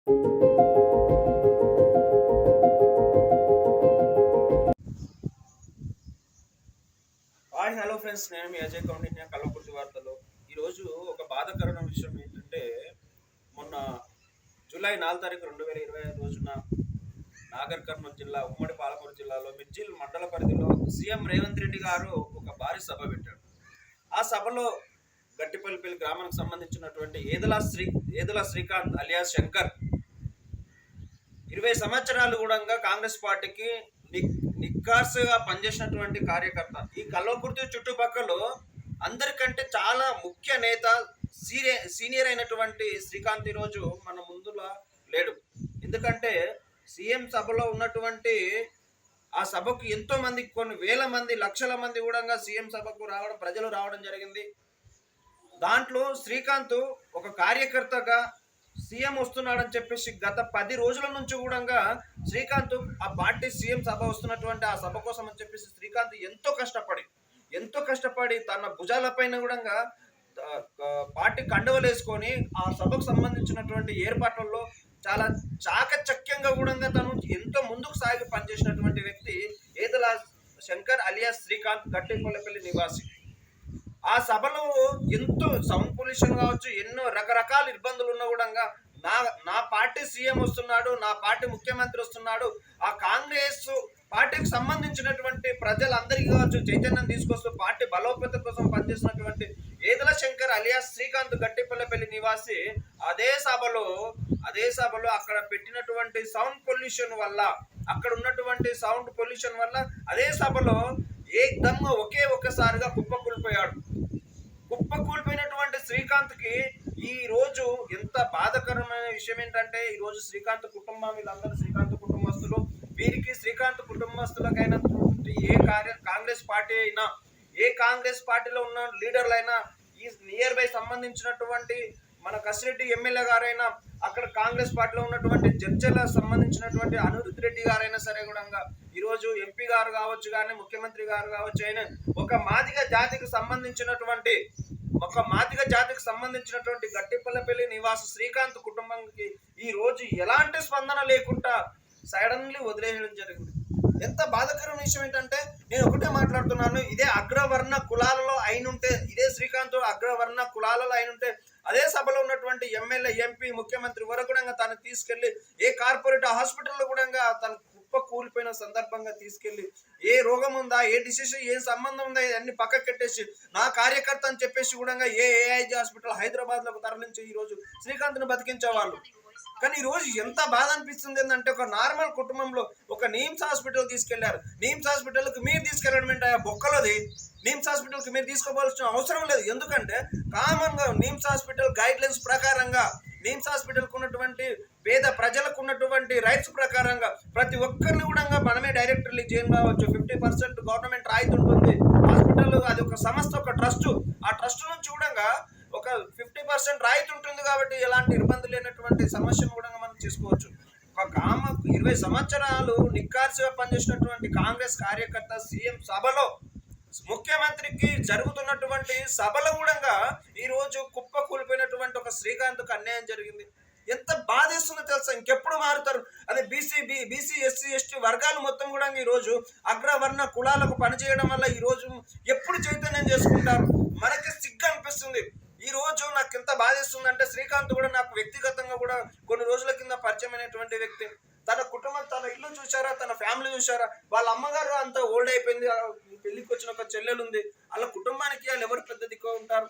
Hi hello friends, నేను మీ అజయ్ కౌండిన్య కల్వకుర్తి వార్తలు. ఈరోజు ఒక బాధాకరమైన విషయం ఏంటంటే, మొన్న జూలై 4 తారీఖు 2025 రోజున నాగర్ కర్నూలు జిల్లా ఉమ్మడి పాలమూరు జిల్లాలో మిర్జిల్ మండల పరిధిలో సీఎం రేవంత్ రెడ్డి గారు ఒక భారీ సభ పెట్టాడు. ఆ సభలో గట్టిపల్లిపల్లి గ్రామానికి సంబంధించినటువంటి ఏదల శ్రీకాంత్ అలియాస్ శంకర్ 20 సంవత్సరాలు కూడా కాంగ్రెస్ పార్టీకి నిక్కార్సుగా పనిచేసినటువంటి కార్యకర్త. ఈ కల్వకుర్తి చుట్టుపక్కల అందరికంటే చాలా ముఖ్య నేత, సీనియర్ అయినటువంటి శ్రీకాంత్ ఈరోజు మన ముందులా లేడు. ఎందుకంటే సీఎం సభలో ఉన్నటువంటి ఆ సభకు ఎంతో మంది, కొన్ని వేల మంది, లక్షల మంది కూడా సీఎం సభకు ప్రజలు రావడం జరిగింది. దాంట్లో శ్రీకాంత్ ఒక కార్యకర్తగా సీఎం వస్తున్నాడని చెప్పేసి గత 10 రోజుల నుంచి కూడా శ్రీకాంత్ ఆ పార్టీ సీఎం సభ వస్తున్నటువంటి ఆ సభ కోసం అని చెప్పేసి శ్రీకాంత్ ఎంతో కష్టపడి తన భుజాలపైన కూడా పార్టీ కండువలు వేసుకొని ఆ సభకు సంబంధించినటువంటి ఏర్పాట్లలో చాలా చాకచక్యంగా కూడా తను ఎంతో ముందుకు సాగి పనిచేసినటువంటి వ్యక్తి ఏదల శంకర్ అలియాస్ శ్రీకాంత్, గట్టిపల్లిపల్లి నివాసి. ఆ సభలో ఎంతో సౌండ్ పొల్యూషన్ కావచ్చు, ఎన్నో రకరకాల ఇబ్బందులు ఉన్నా కూడా నా పార్టీ సీఎం వస్తున్నాడు, నా పార్టీ ముఖ్యమంత్రి వస్తున్నాడు, ఆ కాంగ్రెస్ పార్టీకి సంబంధించినటువంటి ప్రజలందరికీ కావచ్చు చైతన్యం తీసుకొస్తూ పార్టీ బలోపేతం కోసం పనిచేసినటువంటి ఏదల శంకర్ అలియాస్ శ్రీకాంత్, గట్టిపల్లిపల్లి నివాసి అదే సభలో అక్కడ పెట్టినటువంటి సౌండ్ పొల్యూషన్ వల్ల, అక్కడ ఉన్నటువంటి సౌండ్ పొల్యూషన్ వల్ల అదే సభలో ఏకదమ్గా ఒక్కసారిగా కుప్పకూలిపోయినటువంటి శ్రీకాంత్కి ఈ రోజు ఎంత బాధాకరమైన విషయం ఏంటంటే, ఈ రోజు శ్రీకాంత్ కుటుంబం, వీళ్ళందరూ శ్రీకాంత్ కుటుంబస్తులు, వీరికి శ్రీకాంత్ కుటుంబస్తులకైనా కాంగ్రెస్ పార్టీ అయినా, ఏ కాంగ్రెస్ పార్టీలో ఉన్న లీడర్లైనా, ఈ నియర్ బై సంబంధించినటువంటి మన కసిరెడ్డి ఎమ్మెల్యే గారైనా, అక్కడ కాంగ్రెస్ పార్టీలో ఉన్నటువంటి జడ్జల సంబంధించినటువంటి అనిరుద్ రెడ్డి గారైనా సరే కూడా ఈరోజు ఎంపీ గారు కావచ్చు, కానీ ముఖ్యమంత్రి గారు కావచ్చు, అయినా ఒక మాదిగ జాతికి సంబంధించినటువంటి గట్టిపల్లిపల్లి నివాస శ్రీకాంత్ కుటుంబానికి ఈ రోజు ఎలాంటి స్పందన లేకుండా సడన్లీ వదిలేయడం జరిగింది. ఎంత బాధాకరమైన విషయం ఏంటంటే, నేను ఒకటే మాట్లాడుతున్నాను, ఇదే అగ్రవర్ణ కులాలలో అయినుంటే, ఇదే శ్రీకాంత్ అగ్రవర్ణ కులాలలో అయినుంటే అదే సభలో ఉన్నటువంటి ఎమ్మెల్యే, ఎంపీ, ముఖ్యమంత్రి వరకు కూడా తను తీసుకెళ్లి ఏ కార్పొరేట్ హాస్పిటల్లో కూడా తను కుప్ప కూలిపోయిన సందర్భంగా తీసుకెళ్లి ఏ రోగం ఉందా, ఏ డిసీజ్, ఏ సంబంధం ఉందా, అన్ని పక్కకు కట్టేసి నా కార్యకర్త అని చెప్పేసి కూడా ఏఐజీ హాస్పిటల్ హైదరాబాద్లోకి తరలించి ఈరోజు శ్రీకాంత్ను బతికించేవాళ్ళు. కానీ ఈరోజు ఎంత బాధ అనిపిస్తుంది ఏంటంటే, ఒక నార్మల్ కుటుంబంలో ఒక నిమ్స్ హాస్పిటల్ తీసుకెళ్లారు. నిమ్స్ హాస్పిటల్కి మీరు తీసుకెళ్ళడం ఏంటి బొక్కలోది? నిమ్స్ హాస్పిటల్కి మీరు తీసుకోవాల్సిన అవసరం లేదు. ఎందుకంటే కామన్గా నిమ్స్ హాస్పిటల్ గైడ్ లైన్స్ ప్రకారంగా, నిమ్స్ హాస్పిటల్కి ఉన్నటువంటి పేద ప్రజలకు ఉన్నటువంటి రైట్స్ ప్రకారంగా ప్రతి ఒక్కరిని కూడా మనమే డైరెక్టర్ లీజ్ కావచ్చు, 50% గవర్నమెంట్ రాయితీ ఉంటుంది. హాస్పిటల్ అది ఒక సంస్థ, ఒక ట్రస్ట్, ఆ ట్రస్ట్ నుంచి కూడా ఒక 50% రాయితీ ఉంటుంది. కాబట్టి ఎలాంటి ఇబ్బంది లేనటువంటి సమస్యను కూడా మనం చేసుకోవచ్చు. ఒక 20 సంవత్సరాలు నిక్కార్సుగా పనిచేసినటువంటి కాంగ్రెస్ కార్యకర్త సీఎం సభలో, ముఖ్యమంత్రికి జరుగుతున్నటువంటి సభలో కూడా ఈరోజు కుప్ప కూలిపోయినటువంటి ఒక శ్రీకాంత్కు అన్యాయం జరిగింది. ఎంత బాధేస్తుందో తెలుసా? ఇంకెప్పుడు మారుతారు? అదే బీసీ ఎస్సీ ఎస్టీ వర్గాలు మొత్తం కూడా ఈరోజు అగ్రవర్ణ కులాలకు పనిచేయడం వల్ల ఈరోజు ఎప్పుడు చైతన్యం చేసుకుంటారు? మనకి సిగ్గు అనిపిస్తుంది. ఈ రోజు నాకు ఎంత బాధేస్తుంది అంటే, శ్రీకాంత్ కూడా నాకు వ్యక్తిగతంగా కూడా కొన్ని రోజుల కింద పరిచయమైనటువంటి వ్యక్తి. తన కుటుంబం, తన ఇల్లు చూసారా, తన ఫ్యామిలీ చూసారా? వాళ్ళ అమ్మగారు అంతా ఓల్డ్ అయిపోయింది, పెళ్లికి వచ్చిన ఒక చెల్లెలు ఉంది. వాళ్ళ కుటుంబానికి వాళ్ళు ఎవరు పెద్ద దిక్కు ఉంటారు?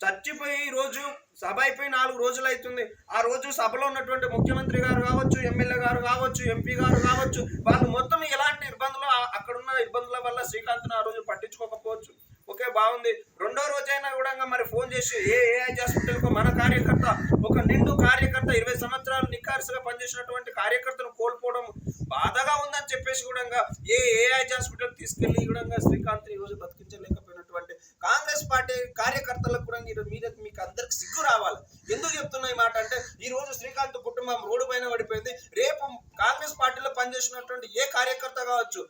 చచ్చిపోయి ఈ రోజు సభ అయిపోయి 4 రోజులు అవుతుంది. ఆ రోజు సభలో ఉన్నటువంటి ముఖ్యమంత్రి గారు కావచ్చు, ఎమ్మెల్యే గారు కావచ్చు, ఎంపీ గారు కావచ్చు, వాళ్ళు మొత్తం ఎలాంటి ఇబ్బందులు, అక్కడున్న ఇబ్బందుల వల్ల శ్రీకాంత్ను ఆ రోజు పట్టించుకోకపోవచ్చు. ఓకే, బాగుంది. రెండో రోజైనా కూడా మరి ఫోన్ చేసి ఏఐజీ హాస్పిటల్కు మన కార్యకర్త, ఒక నిండు కార్యకర్త, 20 సంవత్సరాలు నిక్కార్సుగా పనిచేసినటువంటి కార్యకర్తను కోల్పోవడం బాధగా ఉందని చెప్పేసి కూడా ఏఐజీ హాస్పిటల్ తీసుకెళ్లి కూడా శ్రీకాంత్ ఈ రోజు బతికించలేకపోయినటువంటి కాంగ్రెస్ పార్టీ కార్యకర్తలకు కూడా మీకు అందరికి సిగ్గు రావాలి. ఎందుకు చెప్తున్నా ఈ మాట అంటే, ఈ రోజు శ్రీకాంత్ కుటుంబం రోడ్డు పైన పడిపోయింది. రేపు కాంగ్రెస్ పార్టీలో పనిచేసినటువంటి ఏ కార్యకర్త కావచ్చు,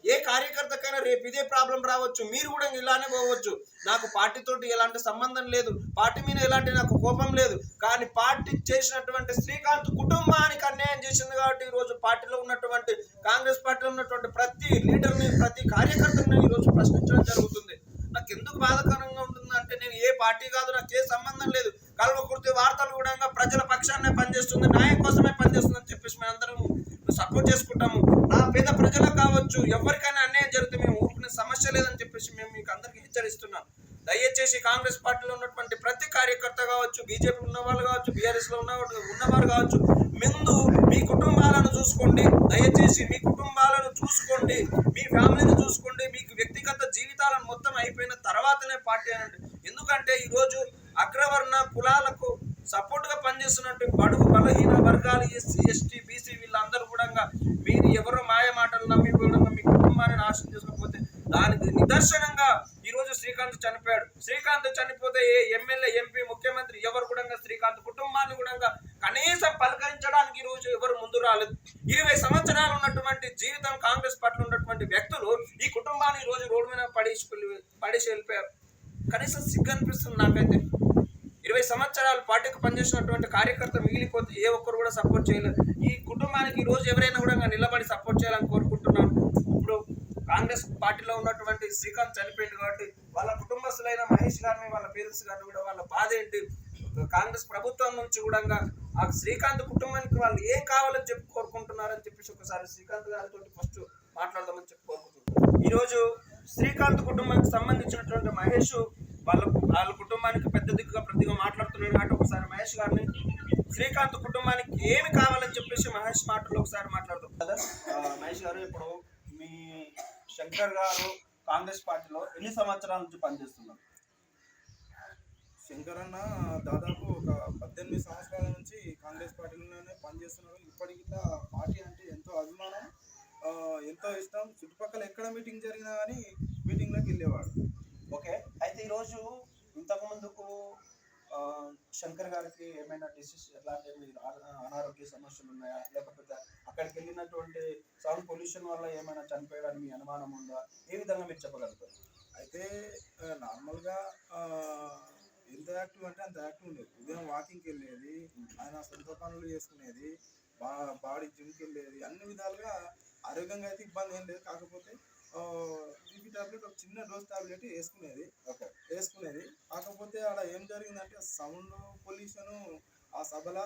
ఏ కార్యకర్తకైనా రేపు ఇదే ప్రాబ్లం రావచ్చు. మీరు కూడా ఇలానే పోవచ్చు. నాకు పార్టీతోటి ఎలాంటి సంబంధం లేదు, పార్టీ మీద ఎలాంటి నాకు కోపం లేదు. కానీ పార్టీ చేసినటువంటి శ్రీకాంత్ కుటుంబానికి అన్యాయం చేసింది కాబట్టి ఈరోజు పార్టీలో ఉన్నటువంటి కాంగ్రెస్ పార్టీలో ఉన్నటువంటి ప్రతి లీడర్ని, ప్రతి కార్యకర్తని ఈరోజు ప్రశ్నించడం జరుగుతుంది. నాకు ఎందుకు బాధాకరంగా ఉంటుంది అంటే, నేను ఏ పార్టీ కాదు, నాకు ఏ సంబంధం లేదు. కల్వకుర్తి వార్తలు కూడా ప్రజల పక్షాన్నే పనిచేస్తుంది, న్యాయం కోసమే పనిచేస్తుంది అని చెప్పేసి మేము అందరం సపోర్ట్ చేసుకుంటాము. నా పేద ప్రజలకు కావచ్చు, ఎవరికైనా అన్యాయం జరిగితే మేము ఊరుకునే సమస్య లేదని చెప్పేసి మేము మీకు అందరికీ హెచ్చరిస్తున్నాం. దయచేసి కాంగ్రెస్ పార్టీలో ఉన్నటువంటి ప్రతి కార్యకర్త కావచ్చు, బీజేపీ ఉన్న వాళ్ళు కావచ్చు, బీఆర్ఎస్లో ఉన్నవారు కావచ్చు, ముందు మీ కుటుంబాలను చూసుకోండి. దయచేసి మీ కుటుంబాలను చూసుకోండి, మీ ఫ్యామిలీని చూసుకోండి. మీకు వ్యక్తిగత జీవితాలను మొత్తం అయిపోయిన తర్వాతనే పార్టీ అనండి. ఎందుకంటే ఈరోజు అగ్రవర్ణ కులాలకు సపోర్ట్ గా పనిచేస్తున్నట్టు బడుగు బలహీన వర్గాలు, ఎస్సీ ఎస్టీ బీసీ వీళ్ళందరూ కూడా మీరు ఎవరో మాయ మాటలు నమ్మి కూడా మీ కుటుంబాన్ని నాశనం చేసుకోకపోతే దానికి నిదర్శనంగా ఈరోజు శ్రీకాంత్ చనిపోయాడు. శ్రీకాంత్ చనిపోతే ఏ ఎమ్మెల్యే, ఎంపీ, ముఖ్యమంత్రి ఎవరు కూడా శ్రీకాంత్ కుటుంబాన్ని కూడా కనీసం పలకరించడానికి ఈరోజు ఎవరు ముందు రాలేదు. 20 సంవత్సరాలు ఉన్నటువంటి జీవితం కాంగ్రెస్ పార్టీలో ఉన్నటువంటి వ్యక్తులు ఈ కుటుంబాన్ని ఈరోజు రోడ్డు మీద పడేసి వెళ్ళిపోయారు. కనీసం సిగ్గు అనిపిస్తుంది నాకైతే. 20 సంవత్సరాలు పార్టీకి పనిచేసినటువంటి కార్యకర్త మిగిలిపోతే ఏ ఒక్కరు కూడా సపోర్ట్ చేయలేదు. ఈ కుటుంబానికి ఈ రోజు ఎవరైనా కూడా నిలబడి సపోర్ట్ చేయాలని కోరుకుంటున్నాను. ఇప్పుడు కాంగ్రెస్ పార్టీలో ఉన్నటువంటి శ్రీకాంత్ చనిపోయింది కాబట్టి వాళ్ళ కుటుంబస్తులైన మహేష్ గారిని, వాళ్ళ పేరెంట్స్ గారిని కూడా వాళ్ళ బాధ ఏంటి, కాంగ్రెస్ ప్రభుత్వం నుంచి కూడా ఆ శ్రీకాంత్ కుటుంబానికి వాళ్ళు ఏం కావాలని చెప్పి కోరుకుంటున్నారని చెప్పేసి ఒకసారి శ్రీకాంత్ గారితో ఫస్ట్ మాట్లాడదామని చెప్పి కోరుకుంటున్నాను. ఈరోజు శ్రీకాంత్ కుటుంబానికి సంబంధించినటువంటి మహేష్ వాళ్ళ కుటుంబానికి పెద్ద దిక్కుగా ప్రతిగా మాట్లాడుతున్నాడు కాబట్టి ఒకసారి మహేష్ గారిని, శ్రీకాంత్ కుటుంబానికి ఏమి కావాలని చెప్పేసి మహేష్ మాటలు ఒకసారి మాట్లాడదాం. మహేష్ గారు, ఇప్పుడు మీ శంకర్ గారు కాంగ్రెస్ పార్టీలో ఎన్ని సంవత్సరాల నుంచి పనిచేస్తున్నారు? శంకర్ అన్న దాదాపు ఒక 18 సంవత్సరాల నుంచి కాంగ్రెస్ పార్టీలోనే పనిచేస్తున్నారు. ఇప్పటికి పార్టీ అంటే ఎంతో అభిమానం, ఎంతో ఇష్టం. చుట్టుపక్కల ఎక్కడ మీటింగ్ జరిగినా కానీ మీటింగ్లోకి వెళ్ళేవాడు. ఓకే, అయితే ఈరోజు ఇంతకు ముందుకు శంకర్ గారికి ఏమైనా డిసీజ్ ఎలాంటి అనారోగ్య సమస్యలు ఉన్నాయా, లేకపోతే అక్కడికి వెళ్ళినటువంటి సౌండ్ పొల్యూషన్ వల్ల ఏమైనా చనిపోయాడని మీ అనుమానం ఉందా? ఏ విధంగా మీరు చెప్పగలుగుతారు? అయితే నార్మల్గా ఎంత యాక్టివ్ అంటే అంత యాక్టివ్ ఉండేది. ఉదయం వాకింగ్కి వెళ్ళేది, ఆయన సొంత పనులు చేసుకునేది, బాడీ జిమ్కి వెళ్ళేది. అన్ని విధాలుగా ఆరోగ్యంగా అయితే ఇబ్బంది ఏం లేదు. కాకపోతే బీపీ టాబ్లెట్, ఒక చిన్న డోస్ టాబ్లెట్ వేసుకునేది. కాకపోతే ఆడ ఏం జరిగిందంటే సౌండ్ పొల్యూషను, ఆ సభల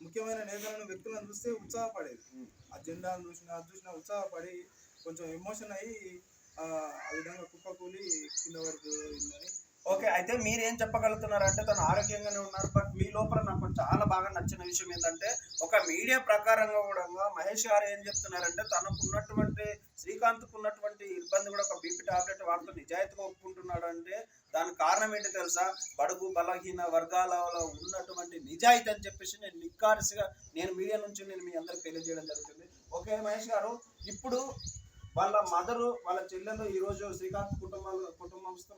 ముఖ్యమైన నేతలను, వ్యక్తులను చూస్తే ఉత్సాహపడేది. ఆ జెండాను చూసినా ఉత్సాహపడి కొంచెం ఎమోషన్ అయ్యి ఆ విధంగా కుప్పకూలి కింద వరకు ఉందని. ఓకే, అయితే మీరు ఏం చెప్పగలుగుతున్నారంటే తను ఆరోగ్యంగానే ఉన్నారు. బట్ మీ లోపల నాకు చాలా బాగా నచ్చిన విషయం ఏంటంటే, ఒక మీడియా ప్రకారంగా కూడా మహేష్ గారు ఏం చెప్తున్నారంటే, తనకు ఉన్నటువంటి శ్రీకాంత్కు ఉన్నటువంటి ఇబ్బంది కూడా ఒక బీపీ టాబ్లెట్ వాడుతూ నిజాయితీగా ఒప్పుకుంటున్నాడు. అంటే దానికి కారణం ఏంటి తెలుసా? బడుగు బలహీన వర్గాలలో ఉన్నటువంటి నిజాయితీ అని చెప్పేసి నేను నిక్కారసిగా మీడియా నుంచి మీ అందరికి తెలియజేయడం జరుగుతుంది. ఓకే మహేష్ గారు, ఇప్పుడు వాళ్ళ మదరు, వాళ్ళ చెల్లెలు ఈరోజు శ్రీకాంత్ కుటుంబంలో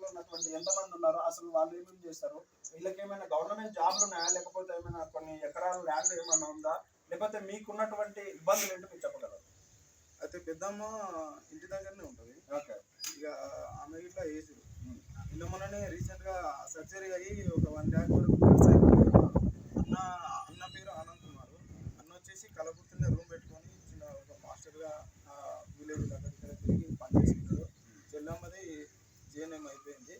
ఉన్నటువంటి ఎంతమంది ఉన్నారు, అసలు వాళ్ళు ఏమేమి చేస్తారు, వీళ్ళకి ఏమైనా గవర్నమెంట్ జాబ్లు ఉన్నాయా, లేకపోతే ఏమైనా కొన్ని ఎకరాలు ల్యాండ్ ఏమైనా ఉందా, లేకపోతే మీకున్నటువంటి ఇబ్బందులు ఏంటో మీరు చెప్పగలరు? అయితే పెద్దమ్మ ఇంటి దగ్గరనే ఉంటుంది. ఓకే, ఇక ఆమె ఇట్లా ఏజ్ నిన్న మొన్ననే రీసెంట్గా సర్జరీ అయ్యి ఒక 1 lakh వరకు ఖర్చు అయిపోయింది. అన్న పేరు ఆనంద్ కుమార్. అన్న వచ్చేసి కలబుర్తిలో రూమ్ పెట్టుకొని చిన్న ఒక మాస్టర్గా విలేజ్ దగ్గర తిరిగి పనిచేసుకుంటారు. చెల్లమ్మది జిఎన్ఎం అయిపోయింది.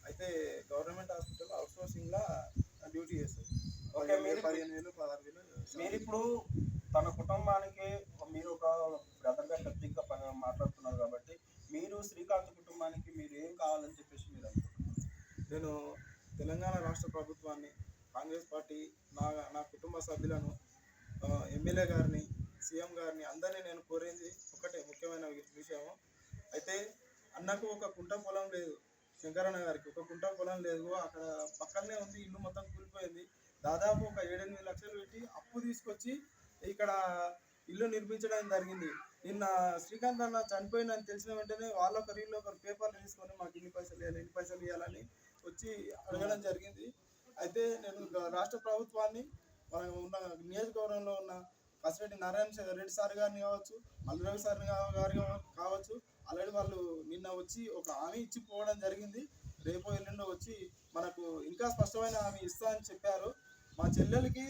అయితే గవర్నమెంట్ హాస్పిటల్ అవుట్ సోర్సింగ్లో డ్యూటీ చేస్తుంది. 15,000 16,000. మీరు ఇప్పుడు తన కుటుంబానికి మీరు ఒక బ్రదర్గా పెద్దగా మాట్లాడుతున్నారు కాబట్టి, మీరు శ్రీకాంత్ కుటుంబానికి మీరు ఏం కావాలని చెప్పేసి మీరు అనుకుంటున్నారు? నేను తెలంగాణ రాష్ట్ర ప్రభుత్వాన్ని, కాంగ్రెస్ పార్టీ, నా కుటుంబ సభ్యులను, ఎమ్మెల్యే గారిని, సీఎం గారిని అందరినీ నేను కోరేది ఒకటే ముఖ్యమైన విషయము. అయితే అన్నకు ఒక కుంట పొలం లేదు, శంకరన్న గారికి ఒక కుంట పొలం లేదు. అక్కడ పక్కనే ఉంది, ఇల్లు మొత్తం కూలిపోయింది. దాదాపు ఒక 7-8 లక్షలు పెట్టి అప్పు తీసుకొచ్చి ఇక్కడ ఇల్లు నిర్మించడం జరిగింది. నిన్న శ్రీకాంత్ అన్న చనిపోయిందని తెలిసిన వెంటనే వాళ్ళొకరు వీళ్ళొకరు పేపర్లు తీసుకొని మాకు ఇన్ని పైసలు ఇవ్వాలని వచ్చి అడగడం జరిగింది. అయితే నేను రాష్ట్ర ప్రభుత్వాన్ని, ఉన్న నియోజకవర్గంలో ఉన్న కసిరెడ్డి నారాయణ రెడ్డి సార్ గారిని కావచ్చు, మల్లిరవి సార్ గారు కావచ్చు, ఆల్రెడీ వాళ్ళు నిన్న వచ్చి ఒక హామీ ఇచ్చి పోవడం జరిగింది. రేపు ఎల్లుండో వచ్చి మనకు ఇంకా స్పష్టమైన హామీ ఇస్తా అని చెప్పారు. మా చెల్లెలకి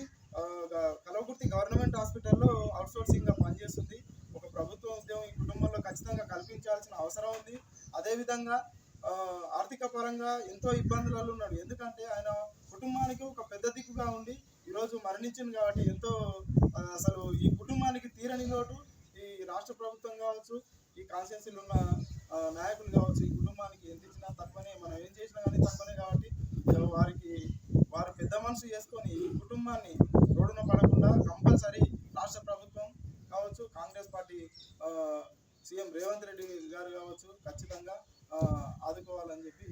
కలవకుర్తి గవర్నమెంట్ హాస్పిటల్లో అవుట్సోర్సింగ్గా పనిచేస్తుంది. ఒక ప్రభుత్వ ఉద్యోగం ఈ కుటుంబంలో ఖచ్చితంగా కల్పించాల్సిన అవసరం ఉంది. అదేవిధంగా ఆర్థిక పరంగా ఎంతో ఇబ్బందులలో ఉన్నాడు. ఎందుకంటే ఆయన కుటుంబానికి ఒక పెద్ద దిక్కుగా ఉండి ఈరోజు మరణించింది కాబట్టి ఎంతో అసలు ఈ కుటుంబానికి తీరని లోటు ఈ రాష్ట్ర ప్రభుత్వం కావచ్చు, ఈ కాన్స్టిట్యున్సీలో ఉన్న నాయకులు కావచ్చు, ఈ కుటుంబానికి ఎంత ఇచ్చినా తక్కువనే, మనం ఏం చేసినా కానీ తక్కువనే. కాబట్టి వారు పెద్ద మనసు చేసుకొని ఈ కుటుంబాన్ని రోడ్డున పడకుండా కంపల్సరీ రాష్ట్ర ప్రభుత్వం కావచ్చు, కాంగ్రెస్ పార్టీ సీఎం రేవంత్ రెడ్డి గారు కావచ్చు ఖచ్చితంగా ఆదుకోవాలని చెప్పి